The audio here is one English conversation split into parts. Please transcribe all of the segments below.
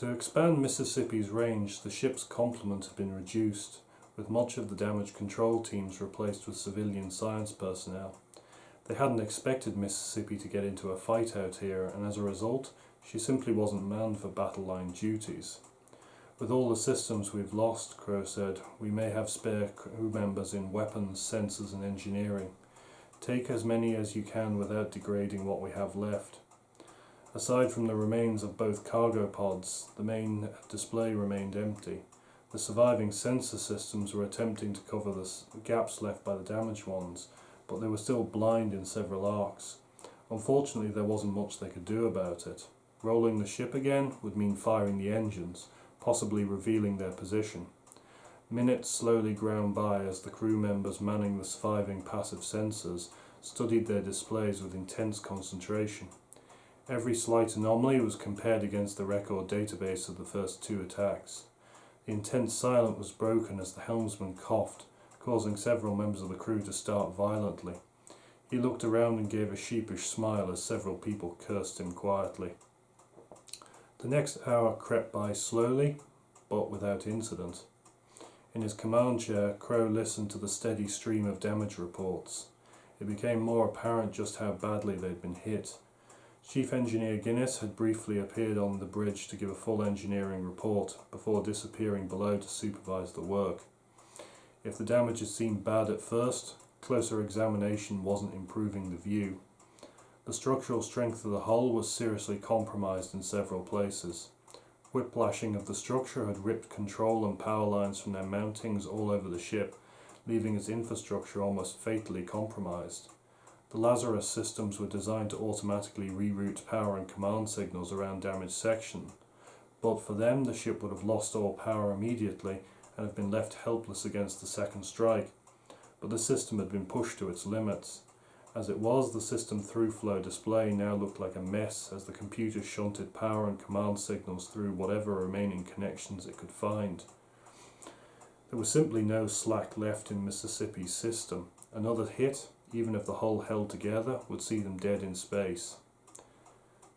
To expand Mississippi's range, the ship's complement had been reduced, with much of the damage control teams replaced with civilian science personnel. They hadn't expected Mississippi to get into a fight out here, and as a result, she simply wasn't manned for battle line duties. With all the systems we've lost, Crow said, we may have spare crew members in weapons, sensors and engineering. Take as many as you can without degrading what we have left. Aside from the remains of both cargo pods, the main display remained empty. The surviving sensor systems were attempting to cover the gaps left by the damaged ones, but they were still blind in several arcs. Unfortunately, there wasn't much they could do about it. Rolling the ship again would mean firing the engines, possibly revealing their position. Minutes slowly ground by as the crew members manning the surviving passive sensors studied their displays with intense concentration. Every slight anomaly was compared against the record database of the first two attacks. The intense silence was broken as the helmsman coughed, causing several members of the crew to start violently. He looked around and gave a sheepish smile as several people cursed him quietly. The next hour crept by slowly, but without incident. In his command chair, Crow listened to the steady stream of damage reports. It became more apparent just how badly they'd been hit. Chief Engineer Guinness had briefly appeared on the bridge to give a full engineering report, before disappearing below to supervise the work. If the damages seemed bad at first, closer examination wasn't improving the view. The structural strength of the hull was seriously compromised in several places. Whiplashing of the structure had ripped control and power lines from their mountings all over the ship, leaving its infrastructure almost fatally compromised. The Lazarus systems were designed to automatically reroute power and command signals around damaged sections, but for them the ship would have lost all power immediately and have been left helpless against the second strike. But the system had been pushed to its limits. As it was, the system through-flow display now looked like a mess as the computer shunted power and command signals through whatever remaining connections it could find. There was simply no slack left in Mississippi's system. Another hit, even if the hull held together, would see them dead in space.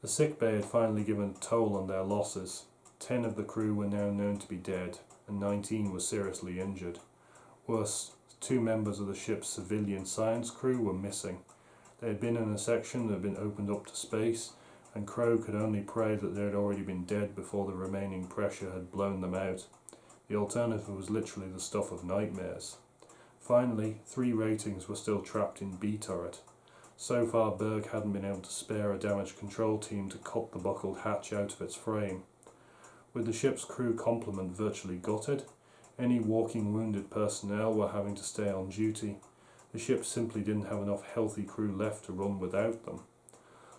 The sickbay had finally given a toll on their losses. 10 of the crew were now known to be dead, and 19 were seriously injured. Worse, 2 members of the ship's civilian science crew were missing. They had been in a section that had been opened up to space, and Crow could only pray that they had already been dead before the remaining pressure had blown them out. The alternative was literally the stuff of nightmares. Finally, 3 ratings were still trapped in B turret. So far, Berg hadn't been able to spare a damage control team to cut the buckled hatch out of its frame. With the ship's crew complement virtually gutted, any walking wounded personnel were having to stay on duty. The ship simply didn't have enough healthy crew left to run without them.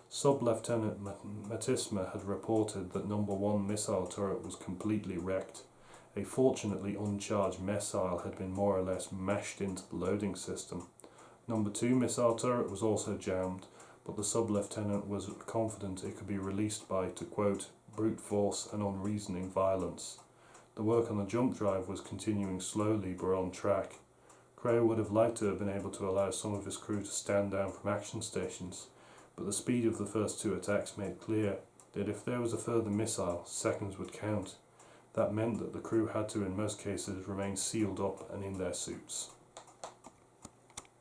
Sub-Lieutenant Matisma had reported that No. 1 missile turret was completely wrecked. A fortunately uncharged missile had been more or less mashed into the loading system. No. 2 missile turret was also jammed, but the sub-lieutenant was confident it could be released by, to quote, brute force and unreasoning violence. The work on the jump drive was continuing slowly but on track. Crow would have liked to have been able to allow some of his crew to stand down from action stations, but the speed of the first 2 attacks made clear that if there was a further missile, seconds would count. That meant that the crew had to, in most cases, remain sealed up and in their suits.